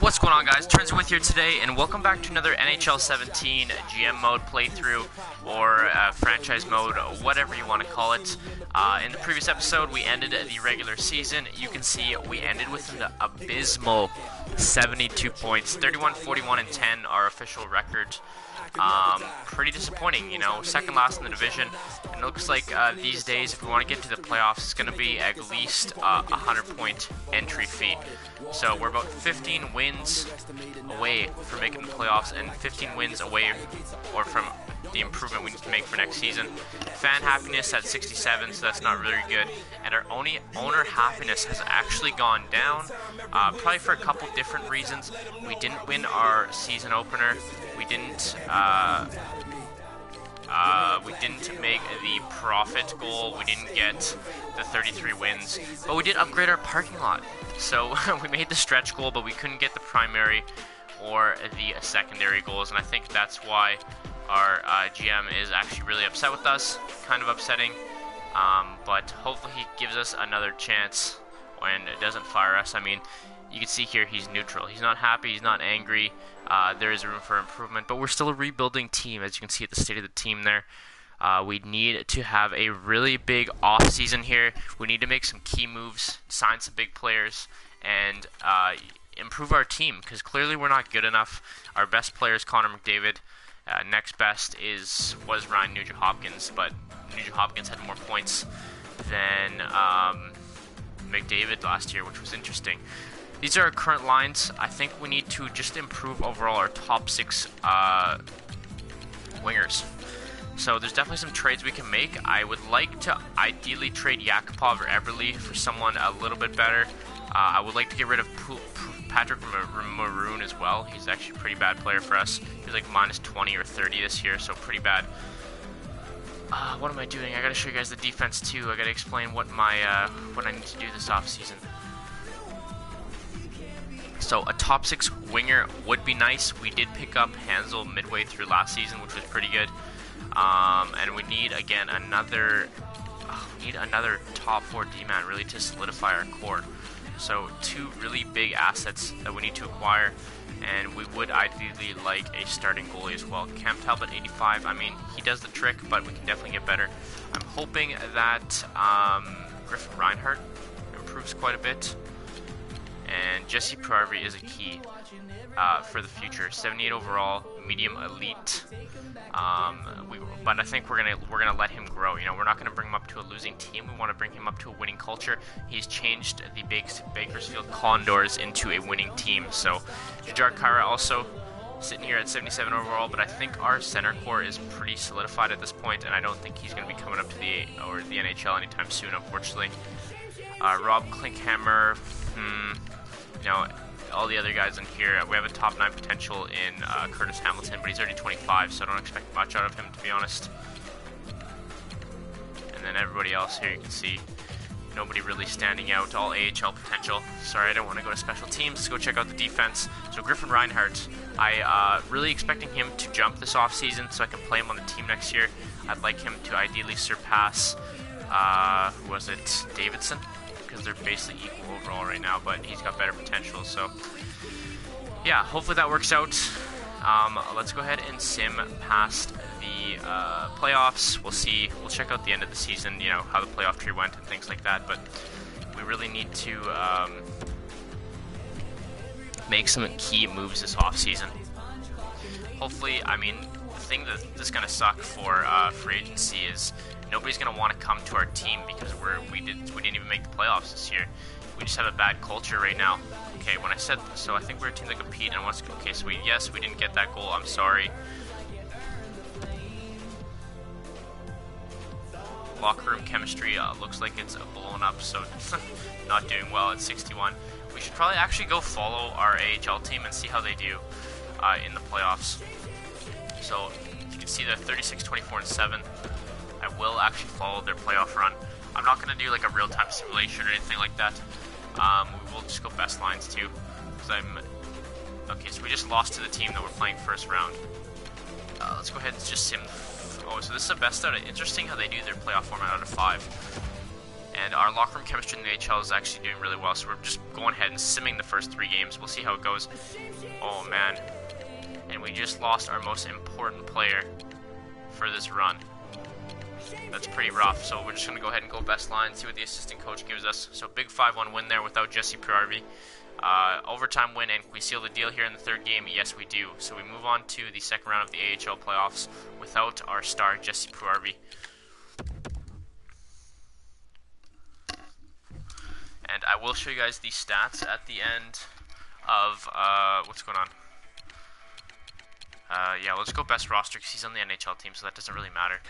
What's going on, guys? Tournzy with here today, and welcome back to another NHL 17 GM mode playthrough, or franchise mode, whatever you want to call it. In the previous episode, we ended the regular season. You can see we ended with an abysmal 72 points, 31, 41, and 10, our official record. Pretty disappointing, you know, second last in the division. And it looks like these days, if we want to get to the playoffs, it's going to be at least a 100-point entry fee. So we're about 15 wins away from making the playoffs, and 15 wins away or from the improvement we need to make for next season. Fan happiness at 67, so that's not really good. And our owner happiness has actually gone down, probably for a couple different reasons. We didn't win our season opener. We didn't make the profit goal. We didn't get the 33 wins, but we did upgrade our parking lot. So we made the stretch goal, but we couldn't get the primary or the secondary goals, and I think that's why our GM is actually really upset with us. Kind of upsetting, but hopefully he gives us another chance and doesn't fire us. I mean, you can see here he's neutral. He's not happy. He's not angry. There is room for improvement, but we're still a rebuilding team, as you can see at the state of the team there. We need to have a really big off-season here. We need to make some key moves, sign some big players, and improve our team, because clearly we're not good enough. Our best player is Connor McDavid. Next best was Ryan Nugent-Hopkins, but Nugent-Hopkins had more points than McDavid last year, which was interesting. These are our current lines. I think we need to just improve overall our top 6 wingers. So there's definitely some trades we can make. I would like to ideally trade Yakupov or Eberle for someone a little bit better. I would like to get rid of Patrick Maroon as well. He's actually a pretty bad player for us. He's like minus 20 or 30 this year, so pretty bad. What am I doing? I gotta show you guys the defense too. I gotta explain what I need to do this offseason. So a top 6 winger would be nice. We did pick up Hansel midway through last season, which was pretty good. And we need again another top 4 D-man really to solidify our core. So 2 really big assets that we need to acquire, and we would ideally like a starting goalie as well. Cam Talbot 85, I mean, he does the trick, but we can definitely get better. I'm hoping that Griffin Reinhardt improves quite a bit, and Jesse Prairie is a key for the future. 78 overall, medium elite. But I think we're gonna let him grow. You know, we're not gonna bring him up to a losing team. We want to bring him up to a winning culture. He's changed the Bakersfield Condors into a winning team. So Jujhar Khaira also sitting here at 77 overall, but I think our center core is pretty solidified at this point, and I don't think he's gonna be coming up to the NHL anytime soon, unfortunately. Rob Klinkhammer, you know, all the other guys in here, we have a top 9 potential in Curtis Hamilton, but he's already 25, so I don't expect much out of him, to be honest. And then everybody else here, you can see nobody really standing out, all AHL potential. Sorry, I don't want to go to special teams. Let's go check out the defense. So Griffin Reinhardt, really expecting him to jump this offseason so I can play him on the team next year. I'd like him to ideally surpass, who was it, Davidson? Because they're basically equal overall right now, but he's got better potential. So yeah, hopefully that works out. Let's go ahead and sim past the playoffs. We'll see. We'll check out the end of the season, you know, how the playoff tree went and things like that, but we really need to make some key moves this off season. Hopefully, I mean, the thing that is going to suck for free agency is nobody's going to want to come to our team because we didn't even make the playoffs this year. We just have a bad culture right now. Okay, when I said so, I think we're a team that compete and wants to. Okay, so we didn't get that goal. I'm sorry. Locker room chemistry looks like it's blown up, so not doing well at 61. We should probably actually go follow our AHL team and see how they do in the playoffs. So you can see they're 36, 24, and 7. I will actually follow their playoff run. I'm not going to do like a real-time simulation or anything like that. We will just go best lines too. Okay, so we just lost to the team that we're playing first round. Let's go ahead and just sim. Oh, so this is a best out of. Interesting how they do their playoff format out of 5. And our locker room chemistry in the NHL is actually doing really well, so we're just going ahead and simming the first 3 games. We'll see how it goes. Oh, man. And we just lost our most important player for this run. That's pretty rough, so we're just going to go ahead and go best line, see what the assistant coach gives us. So big 5-1 win there without Jesse Priarvi. Overtime win, and we seal the deal here in the 3rd game? Yes, we do. So we move on to the 2nd round of the AHL playoffs without our star, Jesse Priarvi. And I will show you guys the stats at the end of, what's going on? Yeah, let's go best roster because he's on the NHL team, so that doesn't really matter.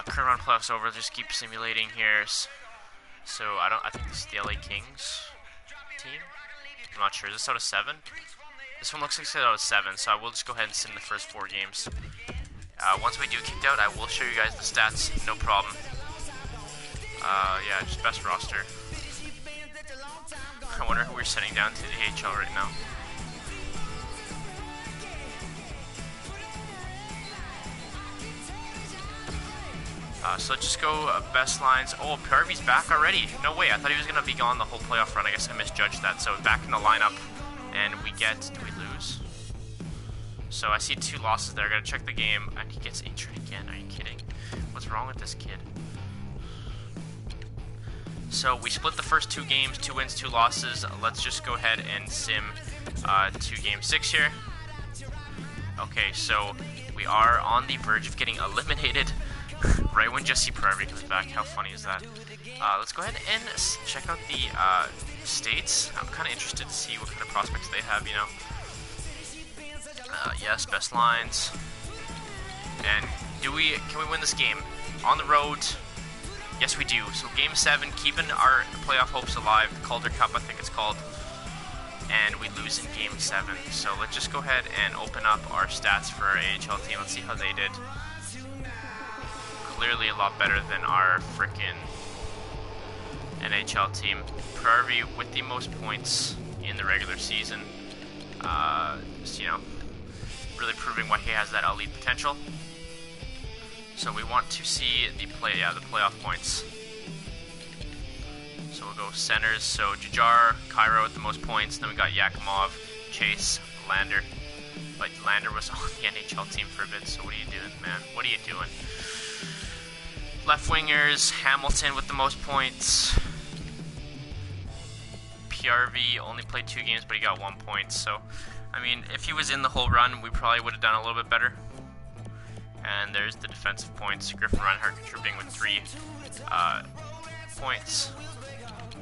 Current round playoffs over. Just keep simulating here. So I think this is the LA Kings team. I'm not sure. Is this out of 7? This one looks like it's out of 7. So I will just go ahead and sim the first 4 games. Once we do kicked out, I will show you guys the stats. No problem. Yeah, just best roster. I wonder who we're sending down to the AHL right now. So let's just go best lines. Oh, Priarvi's back already. No way. I thought he was going to be gone the whole playoff run. I guess I misjudged that. So back in the lineup. And we get... Do we lose? So I see 2 losses there. I got to check the game. And he gets injured again. Are you kidding? What's wrong with this kid? So we split the first 2 games. 2 wins, 2 losses. Let's just go ahead and sim 2 game 6 here. Okay, so we are on the verge of getting eliminated. Right when Jesse Priarvi comes back. How funny is that? Let's go ahead and check out the states. I'm kind of interested to see what kind of prospects they have, you know. Yes, best lines. And can we win this game? On the road. Yes, we do. So game 7, keeping our playoff hopes alive. The Calder Cup, I think it's called. And we lose in game 7. So let's just go ahead and open up our stats for our AHL team. Let's see how they did. Clearly a lot better than our frickin' NHL team. Priarvi with the most points in the regular season. Just, you know, really proving why he has that elite potential. So we want to see the playoff points. So we'll go centers. So Jajar, Cairo with the most points. Then we got Yakimov, Chase, Lander. But Lander was on the NHL team for a bit. So what are you doing, man? What are you doing? Left wingers, Hamilton with the most points. Priarvi only played 2 games, but he got 1 point. So, I mean, if he was in the whole run, we probably would have done a little bit better. And there's the defensive points. Griffin Reinhardt contributing with 3 points.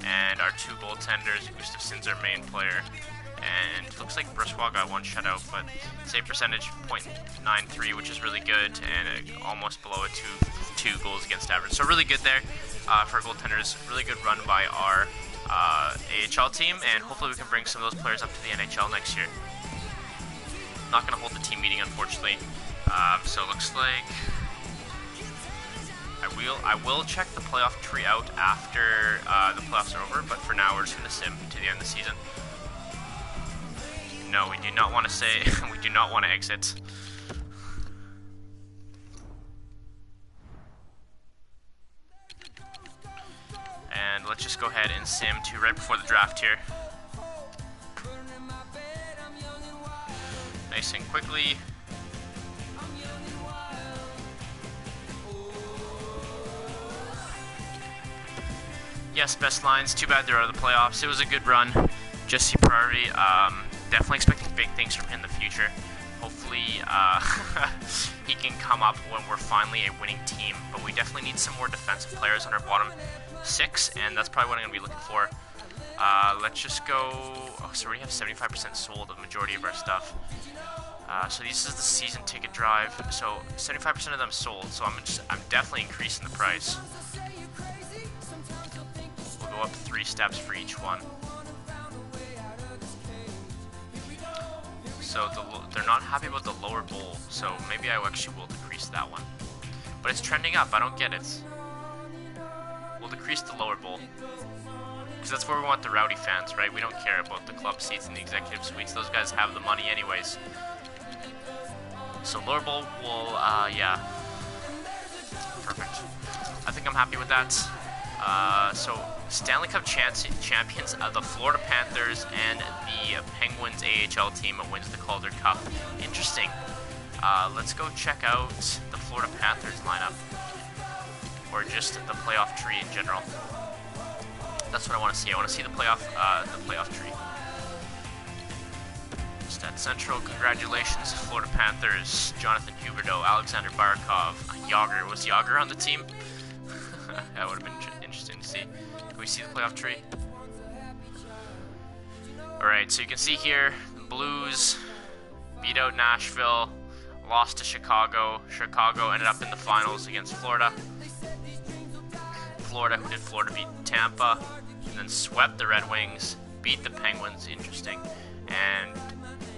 And our 2 goaltenders, Gustafsson's our main player. And it looks like Brossoit got 1 shutout, but save percentage .93, which is really good, and almost below a 2 goals against average. So really good there for our goaltenders. Really good run by our AHL team, and hopefully we can bring some of those players up to the NHL next year. Not going to hold the team meeting, unfortunately. So it looks like I will check the playoff tree out after the playoffs are over, but for now we're just going to sim to the end of the season. No, we do not want to say, we do not want to exit. And let's just go ahead and sim to right before the draft here. Nice and quickly. Yes, best lines. Too bad they're out of the playoffs. It was a good run. Jesse Priarvi, definitely expecting big things from him in the future. Hopefully, he can come up when we're finally a winning team. But we definitely need some more defensive players on our bottom 6, and that's probably what I'm going to be looking for. Let's just go... Oh, so we already have 75% sold of the majority of our stuff. So this is the season ticket drive. So 75% of them sold. So I'm definitely increasing the price. We'll go up 3 steps for each one. So they're not happy about the lower bowl. So maybe I actually will decrease that one. But it's trending up. I don't get it. We'll decrease the lower bowl. Because that's where we want the rowdy fans, right? We don't care about the club seats and the executive suites. Those guys have the money anyways. So lower bowl will, yeah. Perfect. I think I'm happy with that. So Stanley Cup champions, the Florida Panthers, and the Penguins AHL team wins the Calder Cup. Interesting. Let's go check out the Florida Panthers lineup, or just the playoff tree in general. That's what I want to see. I want to see the playoff tree. Stat Central, congratulations, Florida Panthers. Jonathan Huberdeau, Alexander Barkov, Yager. Was Yager on the team? That would have been interesting to see. Can we see the playoff tree? Alright, so you can see here, the Blues beat out Nashville, lost to Chicago. Chicago ended up in the finals against Florida. Who did Florida beat Tampa, and then swept the Red Wings, beat the Penguins, interesting, and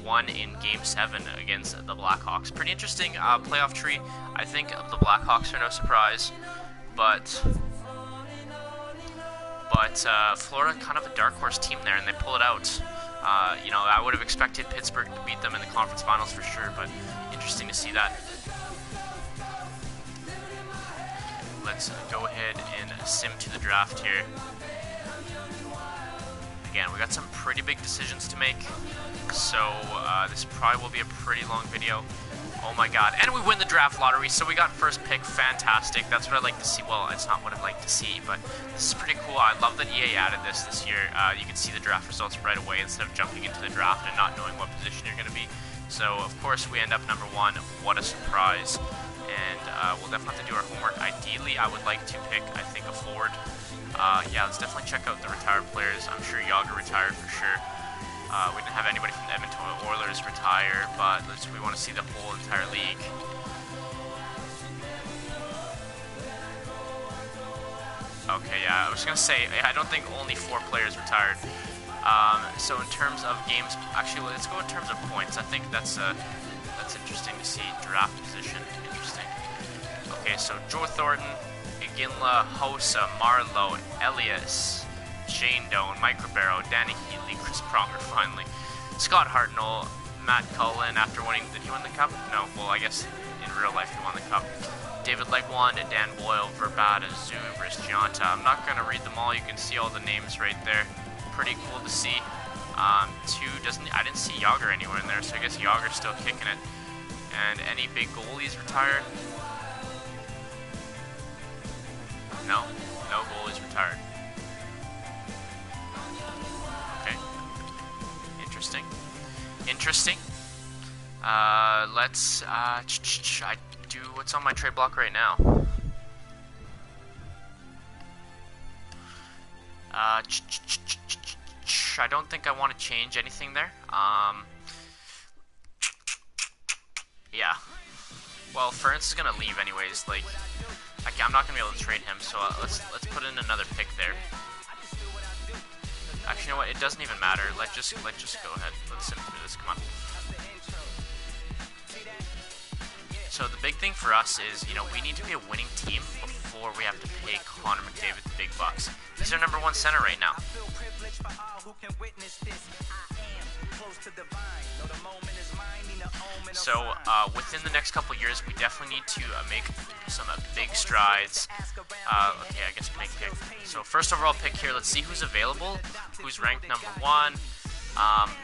won in Game 7 against the Blackhawks. Pretty interesting playoff tree. I think the Blackhawks are no surprise, but Florida kind of a dark horse team there, and they pull it out. You know, I would have expected Pittsburgh to beat them in the conference finals for sure, but interesting to see that. Let's go ahead and sim to the draft here. Again, we got some pretty big decisions to make, so this probably will be a pretty long video. Oh my god, and we win the draft lottery, so we got first pick. Fantastic. That's what I like to see. Well, it's not what I like to see, but this is pretty cool. I love that EA added this year. You can see the draft results right away instead of jumping into the draft and not knowing what position you're going to be. So, of course, we end up number 1. What a surprise. And we'll definitely have to do our homework. Ideally, I would like to pick, I think, a forward. Yeah, let's definitely check out the retired players. I'm sure Yager retired for sure. We didn't have anybody from the Edmonton Oilers retire, but we want to see the whole entire league. Okay, yeah, I was going to say, I don't think only 4 players retired. So in terms of games, actually, let's go in terms of points. I think that's interesting to see. Draft position, interesting. Okay, so Joe Thornton, Iginla, Hossa, Marlowe, Elias, Shane Doan, Mike Ribeiro, Danny Heatley, Chris Pronger finally, Scott Hartnell, Matt Cullen after winning. Did he win the cup? No. Well, I guess in real life he won the cup. David Legwand, Dan Boyle, Verbata, Zubris, Gianta. I'm not going to read them all. You can see all the names right there. Pretty cool to see. I didn't see Yager anywhere in there, so I guess Yager's still kicking it. And any big goalies retired? No goalies retired. Okay. Interesting. Let's I do what's on my trade block right now. I don't think I want to change anything there. Yeah. Well, Ferns is gonna leave anyways. Like, I'm not gonna be able to trade him. So let's put in another pick there. Actually, you know what? It doesn't even matter. Let's just go ahead. Let's sim through this. Come on. So the big thing for us is, you know, we need to be a winning team before we have to pay Connor McDavid the big bucks. He's our number 1 center right now. So within the next couple years, we definitely need to make some big strides. Okay, I guess pick. So first overall pick here. Let's see who's available, who's ranked number 1.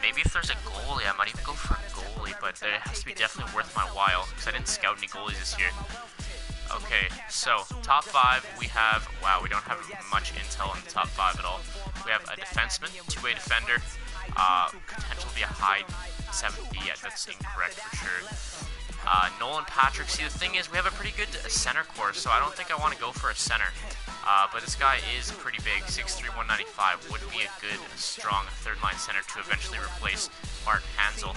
Maybe if there's a goalie, I might even go for a goalie, but it has to be definitely worth my while, because I didn't scout any goalies this year. Okay, so top 5, we have, wow, we don't have much intel on the top 5 at all. We have a defenseman, 2-way defender, potential to be a high 7B, yeah, that's incorrect for sure. Nolan Patrick, see the thing is, we have a pretty good center core, so I don't think I want to go for a center. But this guy is pretty big, 6'3", 195, would be a good, strong third-line center to eventually replace Martin Hansel.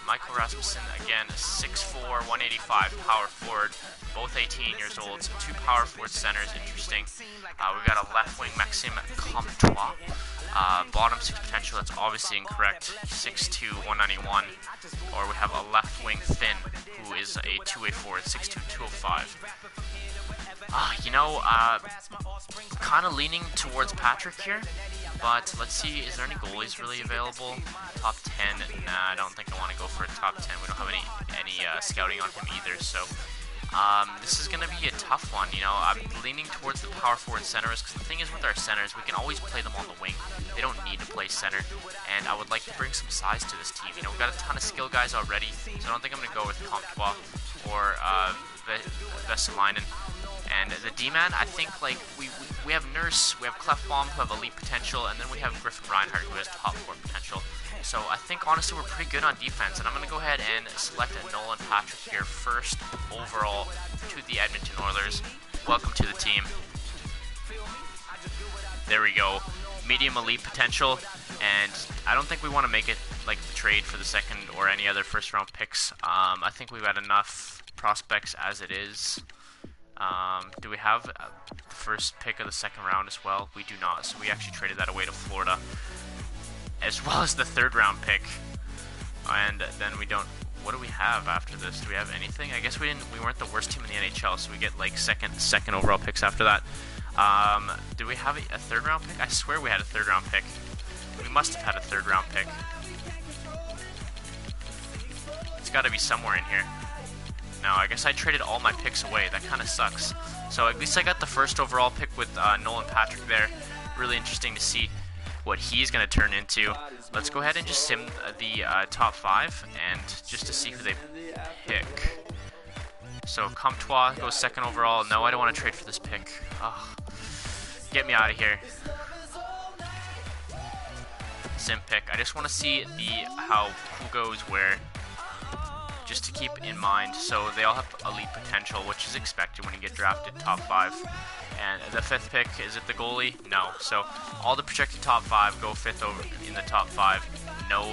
Michael Rasmussen, again, 6'4", 185, power forward, both 18 years old, so 2 power forward centers, interesting. We've got a left wing, Maxime Comtois, bottom 6 potential, that's obviously incorrect, 6'2", 191, or we have a left wing Finn, who is a 2-way forward, 6'2", 205. You know, kind of leaning towards Patrick here, but let's see, is there any goalies really available? Top 10? Nah, I don't think I want to go for a top 10. We don't have any scouting on him either, so This is going to be a tough one. You know, I'm leaning towards the power forward centers because the thing is with our centers, we can always play them on the wing. They don't need to play center, and I would like to bring some size to this team. You know, we've got a ton of skill guys already, so I don't think I'm going to go with Comtois or Vesalainen. And the D-man, I think, like, we have Nurse, we have Clefbaum who have elite potential, and then we have Griffin Reinhardt who has top 4 potential. So I think, honestly, we're pretty good on defense, and I'm going to go ahead and select a Nolan Patrick here first overall to the Edmonton Oilers. Welcome to the team. There we go. Medium elite potential, and I don't think we want to make it like the trade for the second or any other first round picks. I think we've got enough prospects as it is. Do we have the first pick of the second round as well? We do not, so we actually traded that away to Florida, as well as the third round pick. And then we don't, what do we have after this? Do we have anything? I guess we weren't the worst team in the NHL, so we get like second overall picks after that. Do we have a third round pick? I swear we had a third round pick. We must have had a third round pick. It's got to be somewhere in here. No, I guess I traded all my picks away. That kind of sucks. So at least I got the first overall pick with Nolan Patrick there. Really interesting to see what he's going to turn into. Let's go ahead and just sim the top 5 and just to see who they pick. So Comtois goes second overall. No, I don't want to trade for this pick. Oh, get me out of here. Sim pick. I just want to see who goes where, just to keep in mind. So they all have elite potential, which is expected when you get drafted top 5. And the 5th pick, is it the goalie? No. So all the projected top 5 go 5th over in the top 5. No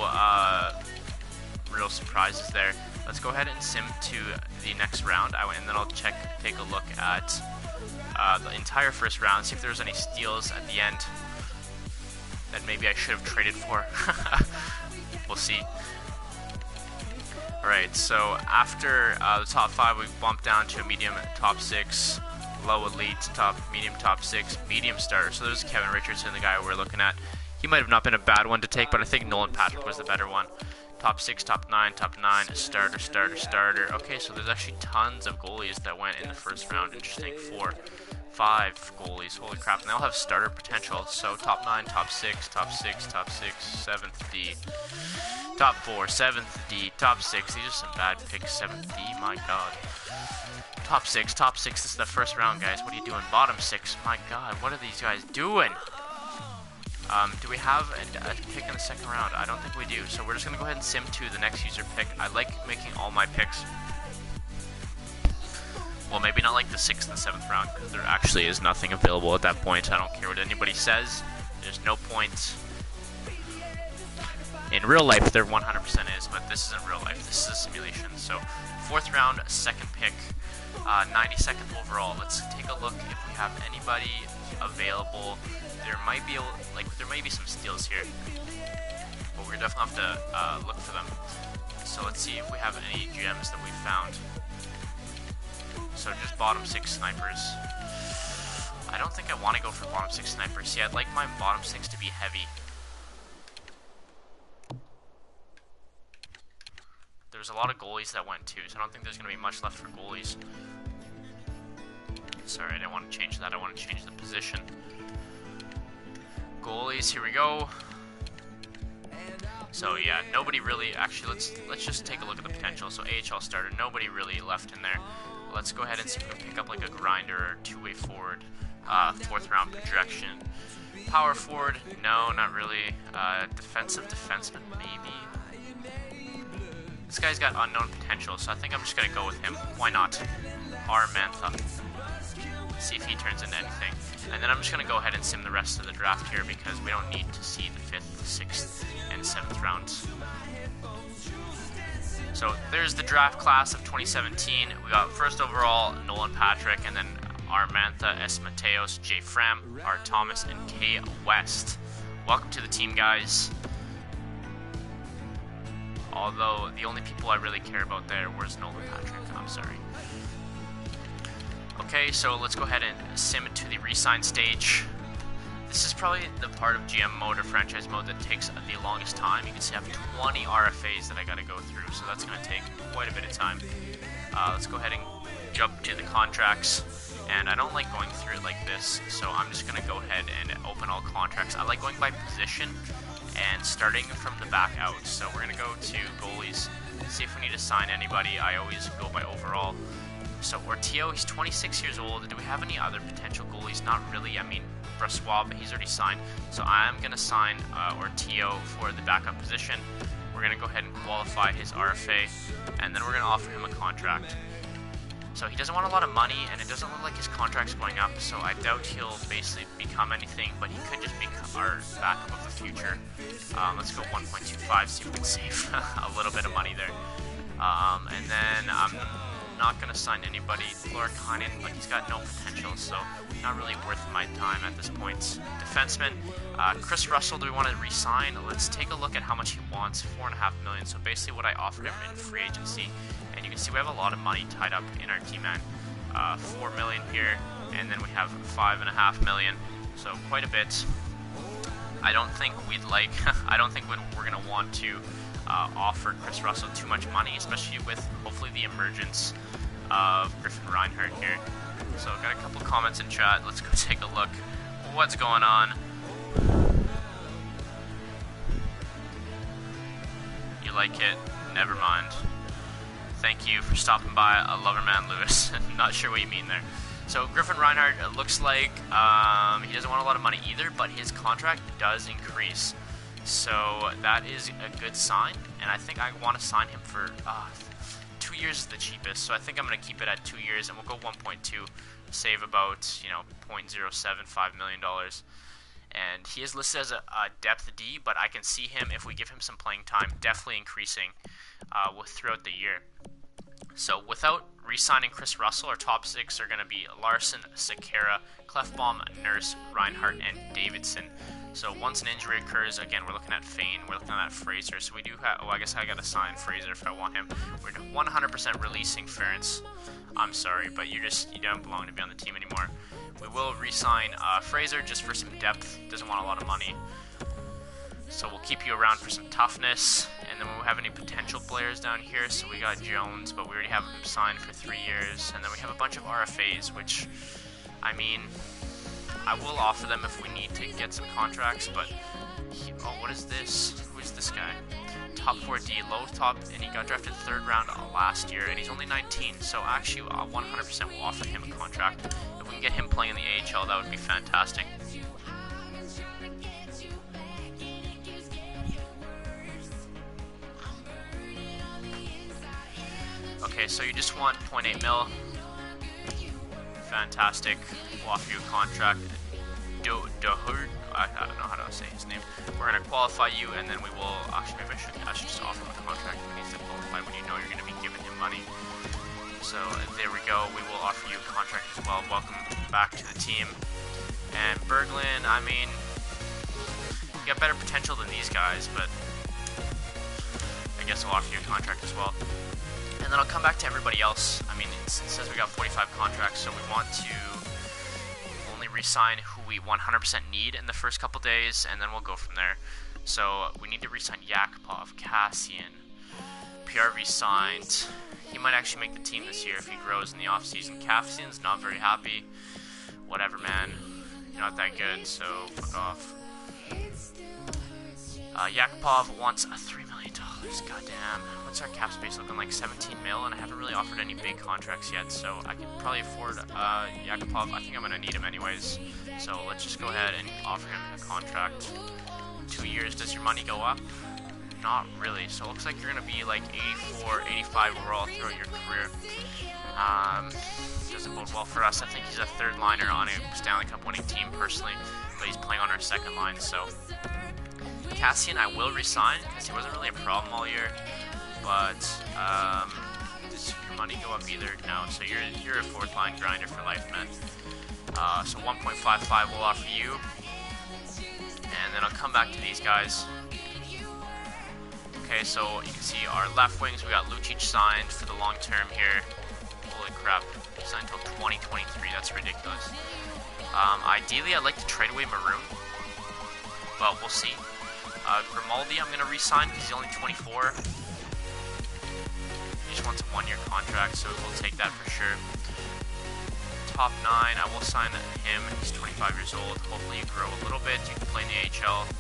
real surprises there. Let's go ahead and sim to the next round, and then I'll take a look at the entire first round, see if there's any steals at the end that maybe I should have traded for. We'll see. Alright, so after the top 5, we bumped down to a medium top 6, low elite, medium top 6, medium starter. So there's Kevin Richardson, the guy we're looking at. He might have not been a bad one to take, but I think Nolan Patrick was the better one. Top 6, top 9, starter. Okay, so there's actually tons of goalies that went in the first round. Interesting. 4, 5 goalies. Holy crap. And they all have starter potential. So top 9, top 6, 7th D. Top 4, 7th D, top 6. These are some bad picks. 7th D, my god. Top 6. This is the first round, guys. What are you doing? Bottom 6. My god, what are these guys doing? Do we have a pick in the second round? I don't think we do. So we're just going to go ahead and sim to the next user pick. I like making all my picks. Well, maybe not like the 6th and 7th round, because there actually is nothing available at that point. I don't care what anybody says. There's no point. In real life, there 100% is, but this isn't real life. This is a simulation. So 4th round, 2nd pick, 92nd overall. Let's take a look if we have anybody available. There might be some steals here, but we're definitely have to look for them. So let's see if we have any gems that we found. So just bottom 6 snipers. I don't think I want to go for bottom 6 snipers. See, I'd like my bottom 6 to be heavy. There's a lot of goalies that went too, so I don't think there's going to be much left for goalies. Sorry, I didn't want to change that. I want to change the position. Goalies, here we go. So yeah, nobody really, actually let's just take a look at the potential. So AHL starter, nobody really left in there. Let's go ahead and see if we can pick up like a grinder or two-way forward. 4th round projection. Power forward, no, not really. Defensive defenseman, maybe. This guy's got unknown potential, so I think I'm just gonna go with him. Why not? Armantha. See if he turns into anything. And then I'm just gonna go ahead and sim the rest of the draft here because we don't need to see the 5th, 6th, and 7th rounds. So there's the draft class of 2017. We got first overall Nolan Patrick, and then Armantha, S. Mateos, J. Fram, R. Thomas, and K. West. Welcome to the team, guys. Although the only people I really care about there was Nolan Patrick. I'm sorry. Okay, so let's go ahead and sim it to the resign stage. This is probably the part of GM mode or franchise mode that takes the longest time. You can see I have 20 RFAs that I gotta go through, so that's gonna take quite a bit of time. Let's go ahead and jump to the contracts, and I don't like going through it like this, so I'm just going to go ahead and open all contracts. I like going by position and starting from the back out. So we're going to go to goalies, see if we need to sign anybody. I always go by overall. So Ortio, he's 26 years old. Do we have any other potential goalies? Not really. I mean, Brassois, he's already signed. So I'm going to sign Ortio for the backup position. We're going to go ahead and qualify his RFA, and then we're going to offer him a contract. So he doesn't want a lot of money, and it doesn't look like his contract's going up, so I doubt he'll basically become anything, but he could just become our backup of the future. Let's go 1.25, see if we can save a little bit of money there. And then I'm not going to sign anybody. Florikainen, but he's got no potential, so not really worth my time at this point. Defenseman, Chris Russell, do we want to re-sign? Let's take a look at how much he wants, $4.5 million. So basically what I offered him in free agency, and you can see we have a lot of money tied up in our team, man. $4 million here, and then we have $5.5 million, so quite a bit. I don't think we'd like, I don't think we're going to want to offer Chris Russell too much money, especially with hopefully the emergence of Griffin Reinhardt here. So got a couple comments in chat. Let's go take a look. What's going on? You like it? Never mind. Thank you for stopping by, Loverman Lewis. Not sure what you mean there. So Griffin Reinhardt, it looks like he doesn't want a lot of money either, but his contract does increase. So that is a good sign, and I think I want to sign him for 2 years is the cheapest. So I think I'm going to keep it at 2 years, and we'll go 1.2, save about $0.075 million. And he is listed as a depth D, but I can see him, if we give him some playing time, definitely increasing throughout the year. So without re-signing Chris Russell, our top six are going to be Larson, Sekera, Clefbaum, Nurse, Reinhardt, and Davidson. So once an injury occurs, again, we're looking at Fane, we're looking at Fraser. So we do have, I guess I got to sign Fraser if I want him. We're 100% releasing Ferentz. I'm sorry, but you don't belong to be on the team anymore. We will re-sign Fraser just for some depth. Doesn't want a lot of money. So we'll keep you around for some toughness. And then we have any potential players down here. So we got Jones, but we already have him signed for 3 years. And then we have a bunch of RFAs, which, I mean, I will offer them if we need to get some contracts. But, what is this? Who is this guy? Top 4D, low top, and he got drafted 3rd round last year. And he's only 19. So actually, 100% will offer him a contract. If we can get him playing in the AHL, that would be fantastic. Okay, so you just want 0.8 mil. Fantastic. We'll offer you a contract. Doherd, I don't know how to say his name. We're going to qualify you, and then we will... Actually, maybe I should just offer him a contract. He needs to qualify when you know you're going to be giving him money. So there we go. We will offer you a contract as well. Welcome back to the team. And Berglund, I mean, you got better potential than these guys, but I guess I'll offer you a contract as well. And then I'll come back to everybody else. I mean, it says we got 45 contracts, so we want to only re-sign who we 100% need in the first couple days, and then we'll go from there. So we need to re-sign Yakupov, Cassian, PRV signed. He might actually make the team this year if he grows in the offseason. Cassian's not very happy. Whatever, man. You're not that good, so fuck off. Yakupov wants a $3 million. Goddamn. What's our cap space looking like? 17 mil, and I haven't really offered any big contracts yet, so I can probably afford Yakupov. I think I'm going to need him anyways, so let's just go ahead and offer him a contract. 2 years. Does your money go up? Not really, so it looks like you're going to be like 84, 85 overall throughout your career. Doesn't bode well for us. I think he's a 3rd liner on a Stanley Cup winning team personally, but he's playing on our 2nd line, so... Cassian, I will resign because he wasn't really a problem all year, but does your money go up either? No, so you're a 4th line grinder for life, man. So 1.55 will offer you, and then I'll come back to these guys. Okay, so you can see our left wings, we got Lucic signed for the long term here. Holy crap, signed until 2023, that's ridiculous. Ideally, I'd like to trade away Maroon, but we'll see. Grimaldi, I'm going to re-sign because he's only 24. He just wants a 1-year contract, so we'll take that for sure. top 9. I will sign him. He's 25 years old. Hopefully you grow a little bit. You can play in the AHL.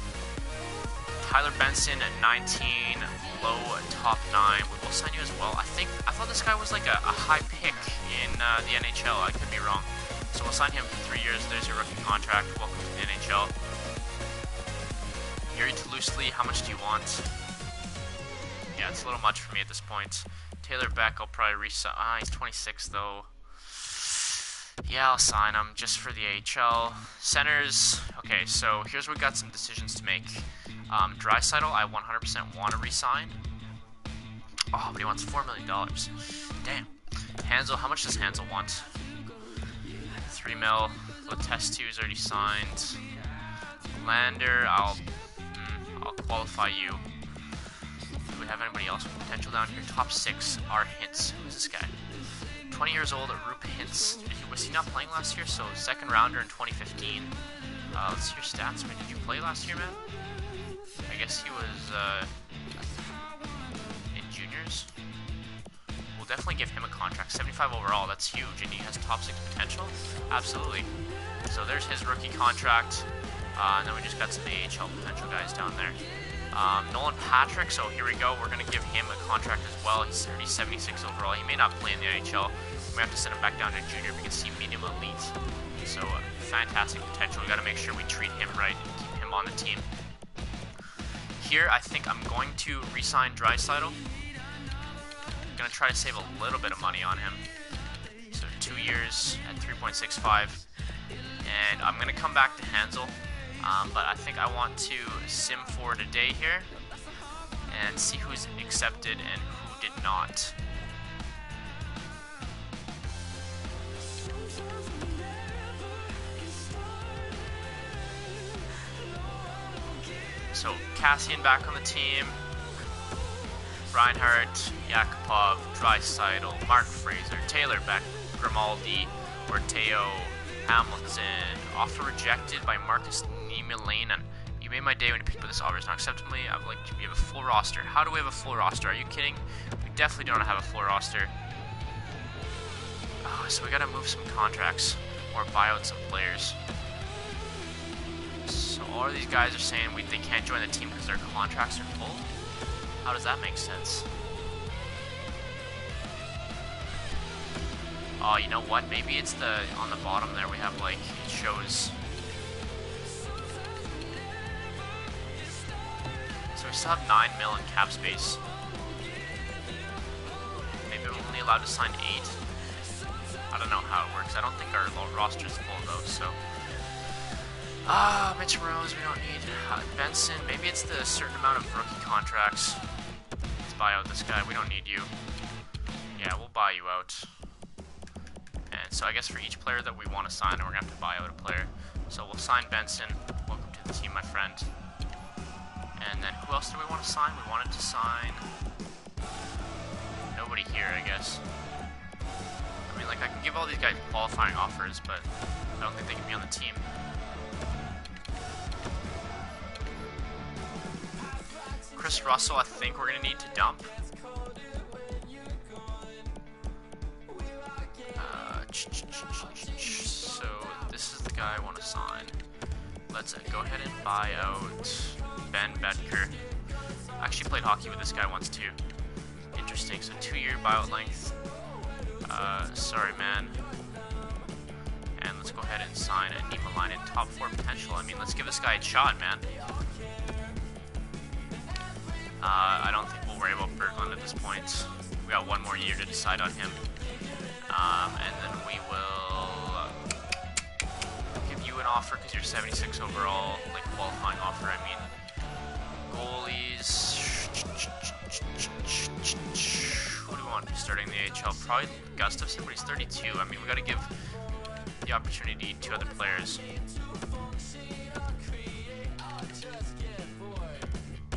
Tyler Benson at 19, low top 9. We will sign you as well. I thought this guy was like a high pick in the NHL. I could be wrong. So we'll sign him for 3 years. There's your rookie contract. Welcome to the NHL. Yuri Toulouse, how much do you want? Yeah, it's a little much for me at this point. Taylor Beck, I'll probably re-sign. He's 26 though. Yeah, I'll sign him just for the AHL. Centers. Okay, so here's where we got some decisions to make. Draisaitl, I 100% want to re-sign. Oh, but he wants $4 million. Damn. Hansel, how much does Hansel want? 3 mil. Letestu is already signed. Lander, I'll qualify you. Do we have anybody else with potential down here? Top 6 are Hintz. Who's this guy? 20 years old, Roop Hintz. Was he not playing last year? So second rounder in 2015. Let's see your stats. I mean, did you play last year, man? I guess he was in juniors. We'll definitely give him a contract. 75 overall, that's huge. And he has top 6 potential? Absolutely. So there's his rookie contract. And then we just got some AHL potential guys down there. Nolan Patrick, so here we go. We're going to give him a contract as well. He's 76 overall. He may not play in the NHL. We may have to send him back down to junior because he's medium elite. So fantastic potential. We got to make sure we treat him right and keep him on the team. Here, I think I'm going to re-sign Draisaitl. I'm going to try to save a little bit of money on him. So 2 years at 3.65. And I'm going to come back to Hansel. But I think I want to sim for today here and see who's accepted and who did not. So Cassian back on the team. Reinhardt, Yakupov, Draisaitl, Mark Fraser, Taylor Beck, Grimaldi, Orteo, Hamilton. Offer rejected by Marcus Niemelainen. You made my day when you picked up this offer. It's not acceptable. We have a full roster. How do we have a full roster? Are you kidding? We definitely don't have a full roster. Oh, so we gotta move some contracts or buy out some players. So all of these guys are saying they can't join the team because their contracts are full. How does that make sense? Oh, you know what? Maybe it's on the bottom there. We have it shows. So we still have 9 mil in cap space. Maybe we're only allowed to sign 8. I don't know how it works. I don't think our roster is full though. So, Mitch Rose, we don't need. Benson, maybe it's the certain amount of rookie contracts. Let's buy out this guy. We don't need you. Yeah, we'll buy you out. And so I guess for each player that we want to sign, we're gonna have to buy out a player. So we'll sign Benson. Welcome to the team, my friend. And then who else do we want to sign? We wanted to sign nobody here, I guess. I mean, I can give all these guys qualifying offers, but I don't think they can be on the team. Chris Russell, I think we're going to need to dump. So this is the guy I want to sign. Let's go ahead and buy out Ben Bedker. I actually played hockey with this guy once too. Interesting. So 2-year buyout length. Sorry, man. And let's go ahead and sign a Niemelainen top 4 potential. I mean, let's give this guy a shot, man. I don't think we'll worry about Berglund at this point. We got 1 more year to decide on him. And then we will give you an offer because you're 76 overall, qualifying offer. I mean, goalies. Who do we want to be starting the AHL? Probably Gustafsson, but he's 32. I mean, we got to give the opportunity to other players.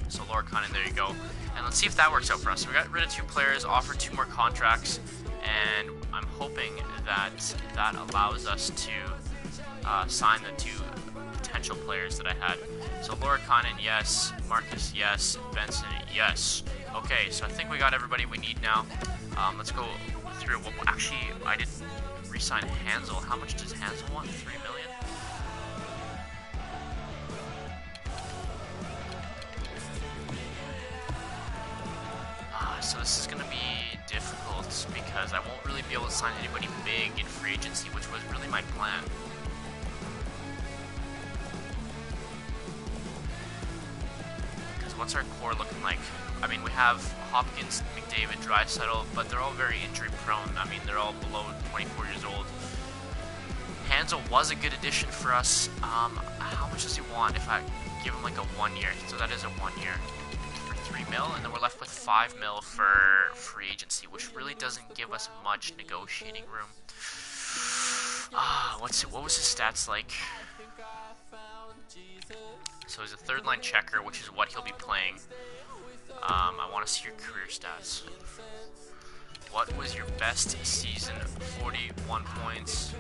So Lorcanen, there you go. And let's see if that works out for us. So we got rid of 2 players, offered 2 more contracts, and I'm hoping that that allows us to sign the 2 potential players that I had. So Lorcanen, yes. Marcus, yes. Benson, yes. Okay, so I think we got everybody we need now. Let's go through. Well, actually, I didn't re-sign Hansel. How much does Hansel want? 3 million? So this is going to be difficult because I won't really be able to sign anybody big in free agency, which was really my plan. Because what's our core looking like? I mean, we have Hopkins, McDavid, Draisaitl, but they're all very injury prone. I mean, they're all below 24 years old. Hansel was a good addition for us. How much does he want if I give him like a 1 year? So that is a 1 year. 3 mil, and then we're left with 5 mil for free agency, which really doesn't give us much negotiating room. What was his stats like? So he's a third line checker, which is what he'll be playing. I want to see your career stats. What was your best season? 41 points.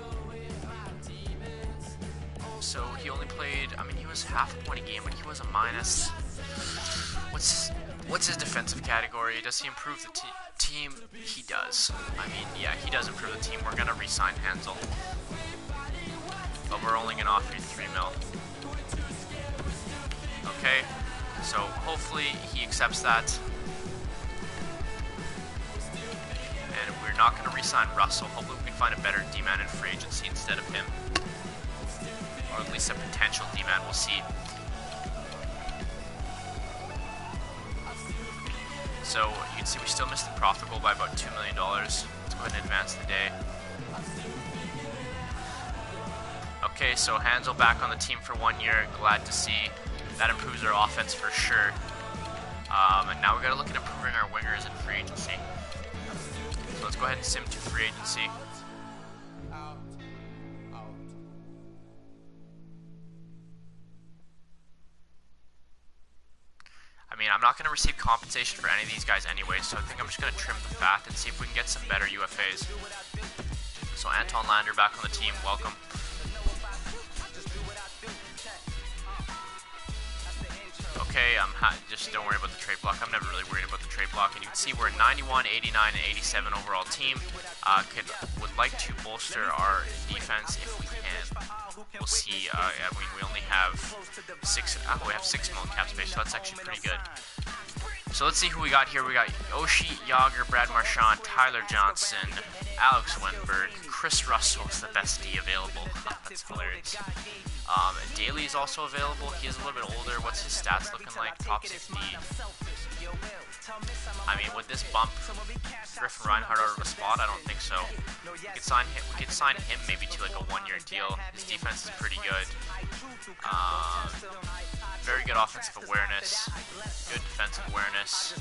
So he only played, I mean, he was half a point a game, but he was a minus. What's his defensive category? Does he improve the team? He does. I mean, yeah, he does improve the team. We're gonna re-sign Hansel, but we're only gonna offer you 3 mil. Okay, so hopefully he accepts that, and we're not gonna re-sign Russell. Hopefully we can find a better D-man in free agency instead of him, or at least a potential D-man. We'll see. So you can see we still missed the profit goal by about $2 million. Let's go ahead and advance the day. Okay, so Hansel back on the team for 1 year. Glad to see. That improves our offense for sure. And now we gotta look at improving our wingers in free agency. So let's go ahead and sim to free agency. I mean, I'm not going to receive compensation for any of these guys anyway, so I think I'm just going to trim the fat and see if we can get some better UFAs. So Anton Lander back on the team, welcome. Okay, just don't worry about the trade block. I'm never really worried about the trade block. And you can see we're a 91, 89, and 87 overall team. Would like to bolster our defense if we can. We'll see. I mean, we only have 6 mil cap space, so that's actually pretty good. So let's see who we got here. We got Oshie, Yager, Brad Marchand, Tyler Johnson, Alex Wenberg, Chris Russell is the best D available. That's hilarious. Daly is also available. He is a little bit older. What's his stats looking like? Top 6 D. I mean, would this bump Griffin Reinhardt out of a spot? I don't think so. We could sign him maybe to like a 1 year deal. His defense is pretty good. Very good offensive awareness. Good defensive awareness.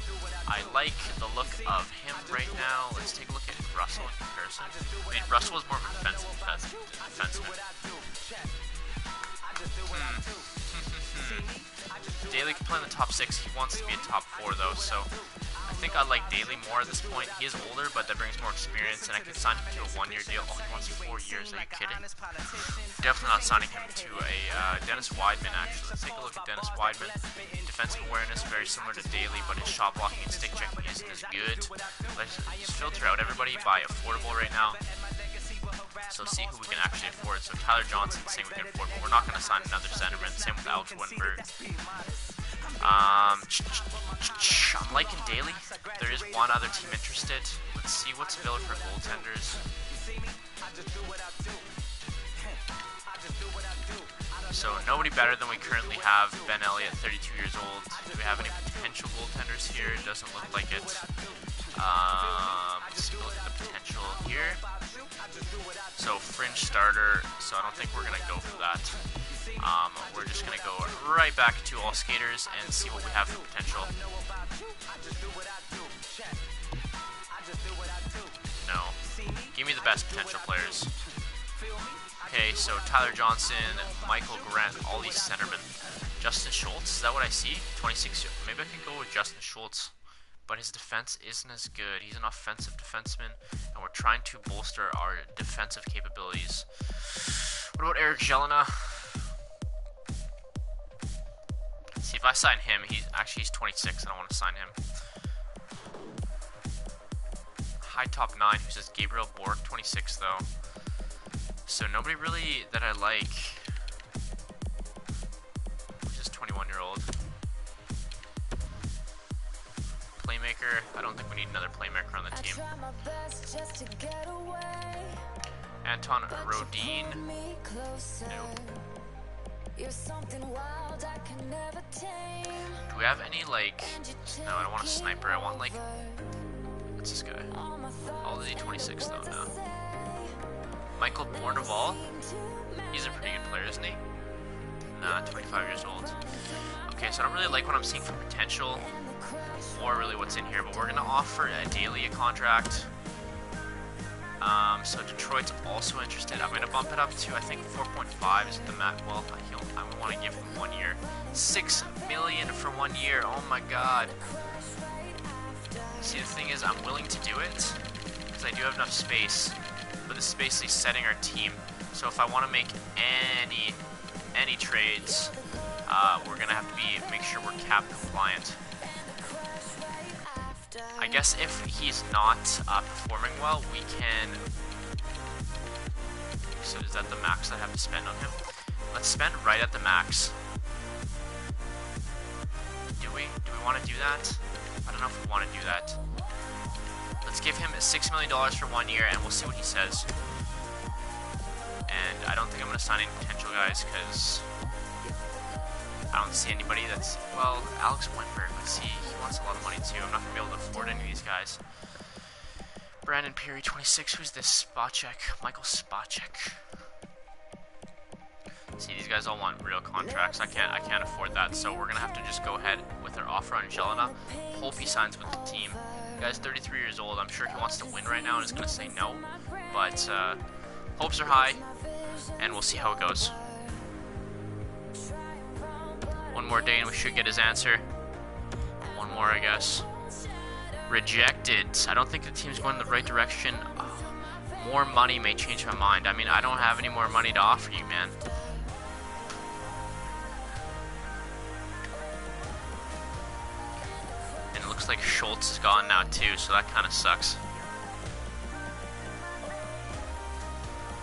I like the look of him right now. Let's take a look at Russell in comparison. I mean, Russell is more of a defenseman. Daly can play in the top 6. He wants to be a top 4 though, so I think I like Daly more at this point. He is older, but that brings more experience, and I can sign him to a 1 year deal. Oh, he wants 4 years. Are you kidding? Definitely not signing him to a Dennis Wideman, actually. Let's take a look at Dennis Wideman. Defensive awareness, very similar to Daly, but his shot blocking and stick checking isn't as good. Let's just filter out everybody by affordable right now. So see who we can actually afford. So Tyler Johnson, saying we can afford, but we're not going to sign another centerman. Same with Alex Wenberg. I'm liking Daly. There is one other team interested. Let's see what's available for goaltenders. So nobody better than we currently have. Ben Elliott, 32 years old. Do we have any potential goaltenders here? Doesn't look like it. Let's look at the potential here. So fringe starter, so I don't think we're gonna go for that. We're just gonna go right back to all skaters and see what we have for potential. No. Give me the best potential players. Okay, so Tyler Johnson, Michael Grant, all these centermen. Justin Schultz, is that what I see? 26, maybe I could go with Justin Schultz. But his defense isn't as good. He's an offensive defenseman, and we're trying to bolster our defensive capabilities. What about Eric Jelena? See, if I sign him, he's 26. I don't want to sign him. High top 9, who says Gabriel Bork, 26 though. So nobody really that I like. Just 21-year-old. Playmaker. I don't think we need another playmaker on the team. Anton Rodin. No. Do we have any, like... No, I don't want a sniper. I want, like... What's this guy? Oh, is he 26 though now? Michael Bourneval. He's a pretty good player, isn't he? Nah, 25 years old. Okay, so I don't really like what I'm seeing for potential, or really what's in here, but we're gonna offer a daily contract. So Detroit's also interested. I'm gonna bump it up to, I think, 4.5 is the max. Well, I want to give him 1 year. $6 million for 1 year. Oh my God. See, the thing is, I'm willing to do it because I do have enough space, but this is basically setting our team. So if I want to make any trades, we're gonna have to make sure we're cap compliant. I guess if he's not performing well, we can. So is that the max I have to spend on him? Let's spend right at the max. Do we want to do that? I don't know if we want to do that. Let's give him $6 million for 1 year, and we'll see what he says. And I don't think I'm going to sign any potential guys, because I don't see anybody that's... Well, Alex Wentberg, let's see. He wants a lot of money, too. I'm not going to be able to afford any of these guys. Brandon Peary, 26. Who's this? Spacek. Michael Spacek. See, these guys all want real contracts. I can't afford that, so we're gonna have to just go ahead with our offer on Jelena. Hope he signs with the team. The guy's 33 years old. I'm sure he wants to win right now and is gonna say no, but hopes are high, and we'll see how it goes. One more day and we should get his answer. One more, I guess. Rejected. I don't think the team's going in the right direction. More money may change my mind. I mean, I don't have any more money to offer you, man. And it looks like Schultz is gone now too, so that kind of sucks.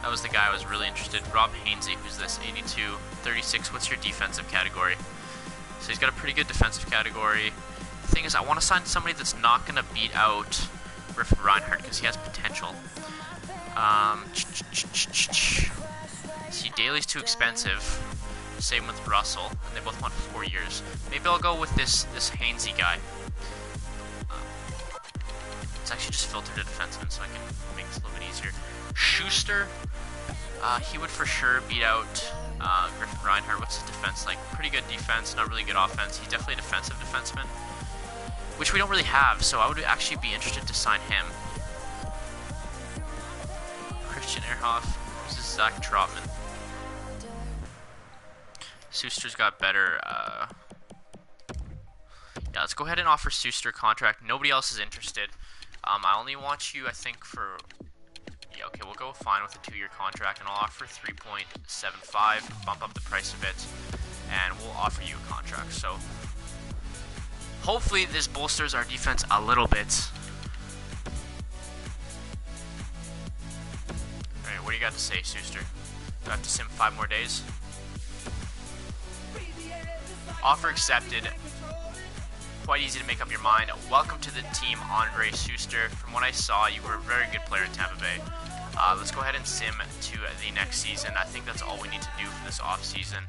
That was the guy I was really interested in. Rob Hainsey, who's this? 82, 36. What's your defensive category? So he's got a pretty good defensive category. The thing is, I want to sign somebody that's not going to beat out Griffin Reinhardt because he has potential. See, Daly's too expensive. Same with Russell, and they both want 4 years. Maybe I'll go with this Hainsey guy. It's actually just filtered to defenseman, so I can make this a little bit easier. Schuster, he would for sure beat out Griffin Reinhardt. What's his defense like? Pretty good defense, not really good offense. He's definitely a defensive defenseman, which we don't really have, so I would actually be interested to sign him. Christian Ehrhoff. This is Zach Trotman. Suster's got better. Yeah, let's go ahead and offer Suster a contract. Nobody else is interested. I only want you, I think, for... Yeah, okay, we'll go fine with a 2-year contract, and I'll offer 3.75, bump up the price a bit, and we'll offer you a contract. So, hopefully this bolsters our defense a little bit. Alright, what do you got to say, Suster? Do I have to sim 5 more days? Offer accepted. Quite easy to make up your mind. Welcome to the team, Andre Suster. From what I saw, you were a very good player in Tampa Bay. Let's go ahead and sim to the next season. I think that's all we need to do for this off season.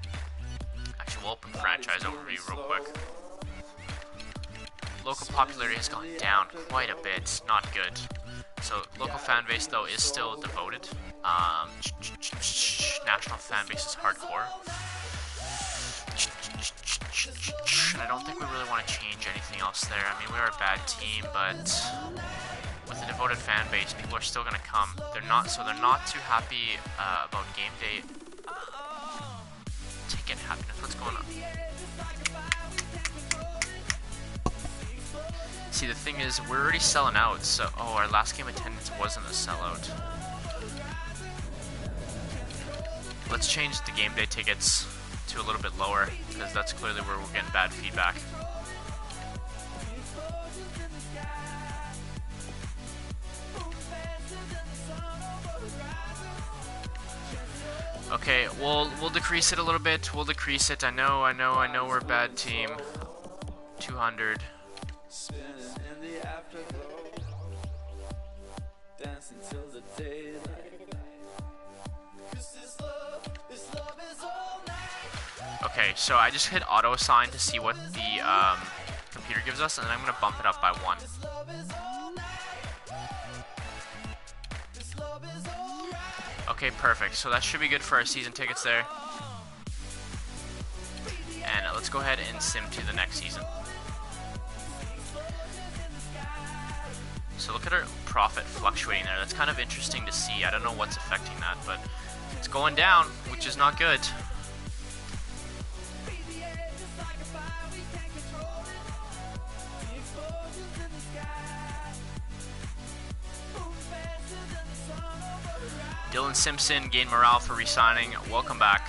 Actually, we'll open franchise overview real quick. Local popularity has gone down quite a bit. Not good. So local fan base though is still devoted. National fan base is hardcore. And I don't think we really want to change anything else there. I mean, we are a bad team, but with a devoted fan base, people are still gonna come. They're not too happy about game day. Ticket happiness. What's going on? See, the thing is, we're already selling out. So, our last game attendance wasn't a sellout. Let's change the game day tickets to a little bit lower, because that's clearly where we're getting bad feedback. Okay, we'll decrease it a little bit. We'll decrease it. I know we're a bad team. 200. Okay, so I just hit auto assign to see what the computer gives us, and then I'm gonna bump it up by 1. Okay, perfect. So that should be good for our season tickets there. And let's go ahead and sim to the next season. So look at our profit fluctuating there. That's kind of interesting to see. I don't know what's affecting that, but it's going down, which is not good. Dylan Simpson gained morale for re-signing. Welcome back.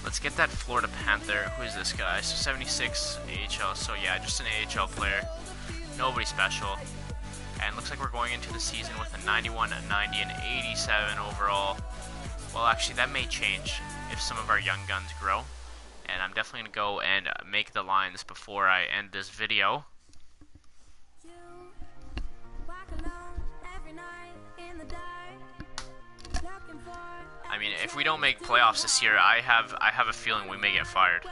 Let's get that Florida Panther. Who is this guy? So 76 AHL. So yeah, just an AHL player. Nobody special. And looks like we're going into the season with a 91, a 90, and 87 overall. Well, actually, that may change if some of our young guns grow. And I'm definitely going to go and make the lines before I end this video. I mean, if we don't make playoffs this year, I have a feeling we may get fired.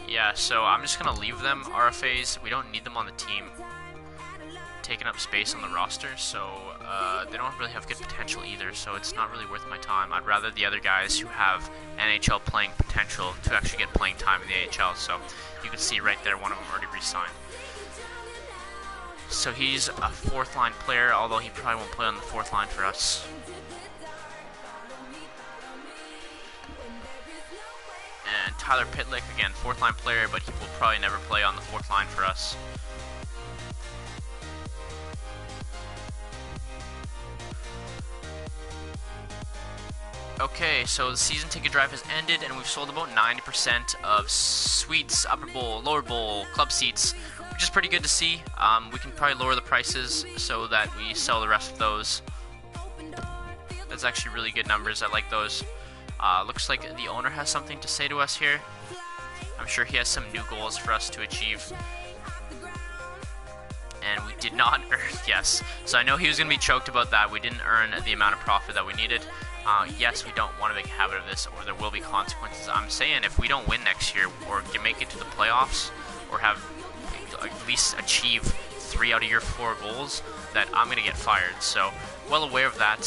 Yeah, so I'm just gonna leave them RFAs. We don't need them on the team, taking up space on the roster. So they don't really have good potential either. So it's not really worth my time. I'd rather the other guys who have NHL playing potential to actually get playing time in the AHL. So you can see right there, one of them already re-signed. So he's a fourth line player, although he probably won't play on the fourth line for us. And Tyler Pitlick, again, fourth line player, but he will probably never play on the fourth line for us. Okay, so the season ticket drive has ended, and we've sold about 90% of suites, upper bowl, lower bowl, club seats, which is pretty good to see. We can probably lower the prices so that we sell the rest of those. That's actually really good numbers. I like those. Looks like the owner has something to say to us here. I'm sure he has some new goals for us to achieve. And we did not earn, yes. So I know he was going to be choked about that. We didn't earn the amount of profit that we needed. Yes, we don't want to make a habit of this, or there will be consequences. I'm saying if we don't win next year, or make it to the playoffs, or have at least achieve 3 out of your 4 goals, that I'm going to get fired. So, well aware of that.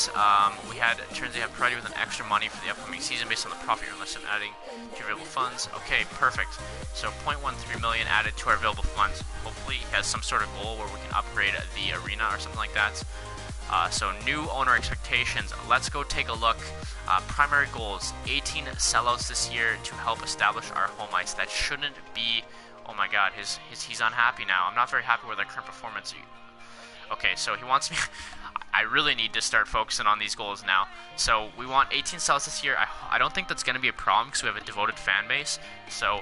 We had Tournzy have priority with an extra money for the upcoming season based on the profit you're listed adding to your available funds. Okay, perfect. So 0.13 million added to our available funds. Hopefully he has some sort of goal where we can upgrade the arena or something like that. So new owner expectations. Let's go take a look. Primary goals: 18 sellouts this year to help establish our home ice. That shouldn't be. Oh my God, he's unhappy now. I'm not very happy with our current performance. Okay, so he wants me. I really need to start focusing on these goals now. So we want 18 sellouts this year. I don't think that's going to be a problem because we have a devoted fan base. So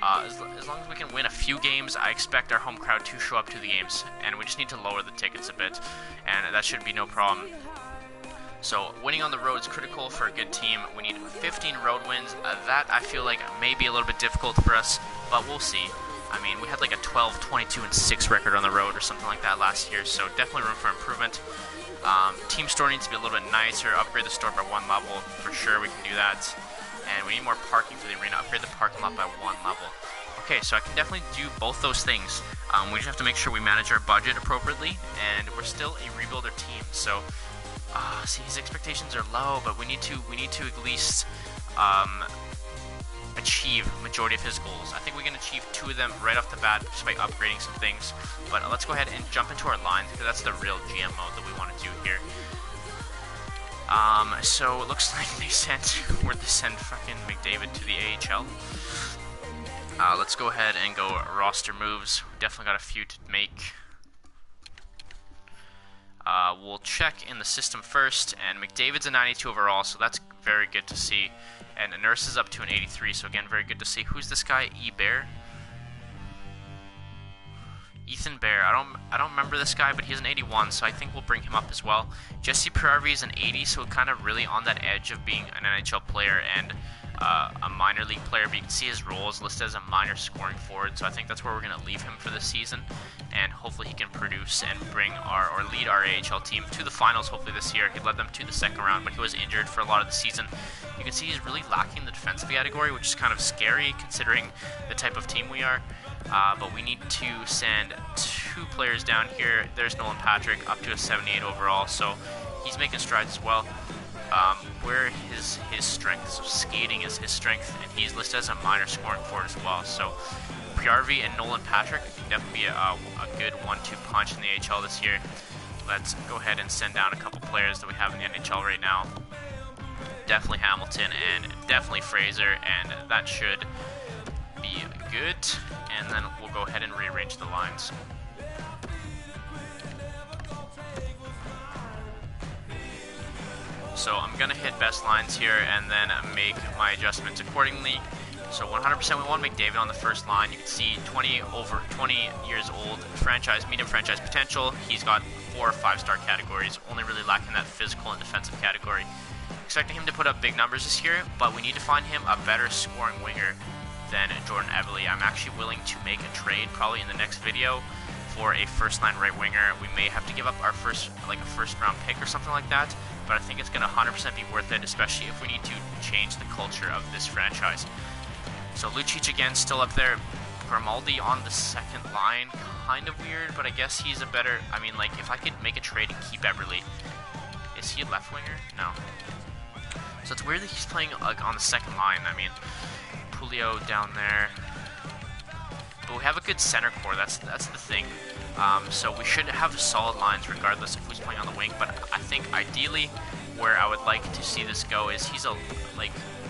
as long as we can win a few games, I expect our home crowd to show up to the games. And we just need to lower the tickets a bit, and that should be no problem. So winning on the road is critical for a good team. We need 15 road wins. That I feel like may be a little bit difficult for us, but we'll see. I mean, we had like a 12, 22, and 6 record on the road or something like that last year, so definitely room for improvement. Team store needs to be a little bit nicer. Upgrade the store by 1 level. For sure, we can do that. And we need more parking for the arena. Upgrade the parking lot by 1 level. Okay, so I can definitely do both those things. We just have to make sure we manage our budget appropriately, and we're still a rebuilder team. So, see, his expectations are low, but we need to at least achieve majority of his goals. I think we can achieve 2 of them right off the bat just by upgrading some things. But let's go ahead and jump into our lines, because that's the real GM mode that we want to do here. So it looks like they sent fucking McDavid to the AHL. Let's go ahead and go roster moves. We definitely got a few to make. We'll check in the system first, and McDavid's a 92 overall, so that's very good to see. And Nurse is up to an 83, so again, very good to see. Who's this guy? E-Bear? Ethan Bear, I don't remember this guy, but he's an 81, so I think we'll bring him up as well. Jesse Perarvi is an 80, so kind of really on that edge of being an NHL player and a minor league player, but you can see his role is listed as a minor scoring forward, so I think that's where we're going to leave him for this season, and hopefully he can produce and bring or lead our AHL team to the finals hopefully this year. He led them to the second round, but he was injured for a lot of the season. You can see he's really lacking the defensive category, which is kind of scary considering the type of team we are. But we need to send 2 players down here. There's Nolan Patrick, up to a 78 overall, so he's making strides as well. Where his strength, so skating is his strength, and he's listed as a minor scoring forward as well. So PRV and Nolan Patrick can definitely be a good 1-2 punch in the AHL this year. Let's go ahead and send down a couple players that we have in the NHL right now. Definitely Hamilton and definitely Fraser, and that should be good. And then we'll go ahead and rearrange the lines. So I'm going to hit best lines here and then make my adjustments accordingly. So 100% we want McDavid on the first line. You can see 20 years old, medium franchise potential. He's got 4 or 5-star categories, only really lacking that physical and defensive category. Expecting him to put up big numbers this year, but we need to find him a better scoring winger than Jordan Eberle. I'm actually willing to make a trade probably in the next video for a first-line right winger. We may have to give up our first round pick or something like that, but I think it's going to 100% be worth it, especially if we need to change the culture of this franchise. So Lucic again still up there. Grimaldi on the second line, kind of weird, but I guess he's a better, I mean, like, if I could make a trade and keep Eberle, is he a left winger? No. So it's weird that he's playing like on the second line. I mean, Pulio down there, but we have a good center core. That's the thing. So we should have solid lines regardless of who's playing on the wing. But I think ideally, where I would like to see this go is he's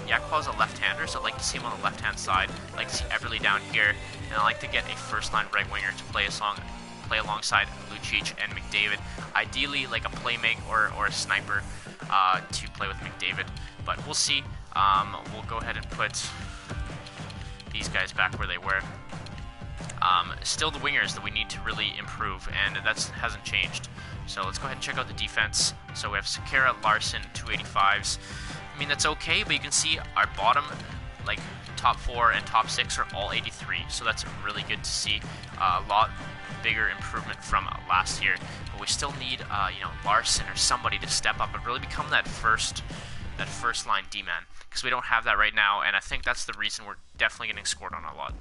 Yakup's a left-hander, so I'd like to see him on the left-hand side. I'd like to see Eberle down here, and I like to get a first-line right winger to play alongside Lucic and McDavid. Ideally, like a playmaker or a sniper to play with McDavid, but we'll see. We'll go ahead and put these guys back where they were. Still the wingers that we need to really improve, and that hasn't changed. So let's go ahead and check out the defense. So we have Sakara, Larson, 285s. I mean, that's okay, but you can see our bottom, like, top 4 and top 6 are all 83, so that's really good to see. A lot bigger improvement from last year, but we still need, Larson or somebody to step up and really become that first line D-man, because we don't have that right now, and I think that's the reason we're definitely getting scored on a lot.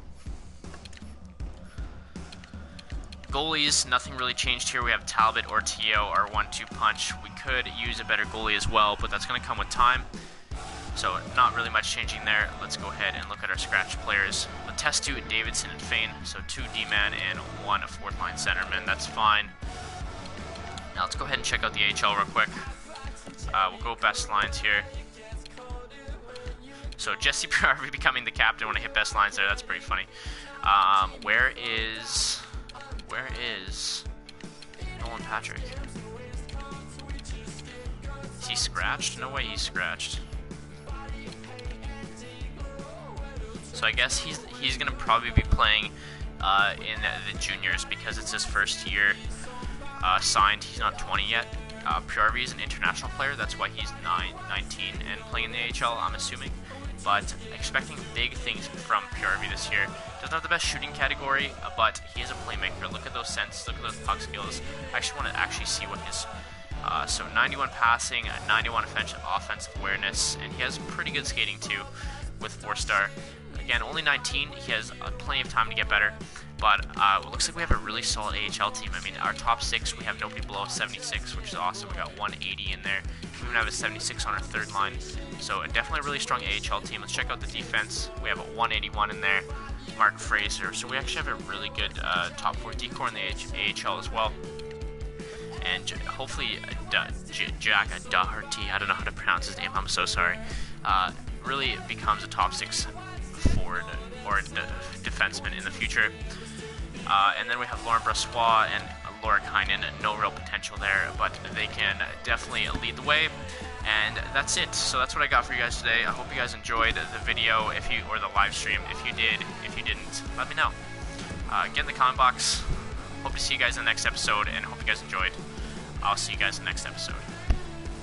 Goalies, nothing really changed here. We have Talbot or Teo, our 1-2 punch. We could use a better goalie as well, but that's going to come with time. So not really much changing there. Let's go ahead and look at our scratch players. Letestu, Davidson, and Fane. So 2 D-man and 1 4th line centerman. That's fine. Now let's go ahead and check out the AHL real quick. We'll go best lines here. So Jesse Perarvi becoming the captain when I hit best lines there. That's pretty funny. Where is Nolan Patrick? Is he scratched? No way he's scratched. So I guess he's gonna probably be playing in the juniors because it's his first year signed. He's not 20 yet. PRV is an international player, that's why he's 19 and playing in the AHL, I'm assuming. But expecting big things from PRV this year. Doesn't have the best shooting category, but he is a playmaker. Look at those sense, look at those puck skills. I actually want to see what his so 91 passing, 91 offensive awareness, and he has pretty good skating too with 4-star. Again, only 19, he has plenty of time to get better, but it looks like we have a really solid AHL team. I mean, our top 6, we have nobody below 76, which is awesome. We got 180 in there. We even have a 76 on our 3rd line, so definitely a really strong AHL team. Let's check out the defense. We have a 181 in there, Mark Fraser, so we actually have a really good top 4 decor in the AHL as well. And hopefully Jack Doherty, I don't know how to pronounce his name, I'm so sorry, really becomes a top 6 forward or defenseman in the future. And then we have Lauren Brassois and Laura Kynan. No real potential there, but they can definitely lead the way. And that's it. So that's what I got for you guys today. I hope you guys enjoyed the video, or the live stream. If you did, if you didn't, let me know. Get in the comment box. hope to see you guys in the next episode, and hope you guys enjoyed. I'll see you guys in the next episode.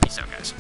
Peace out, guys.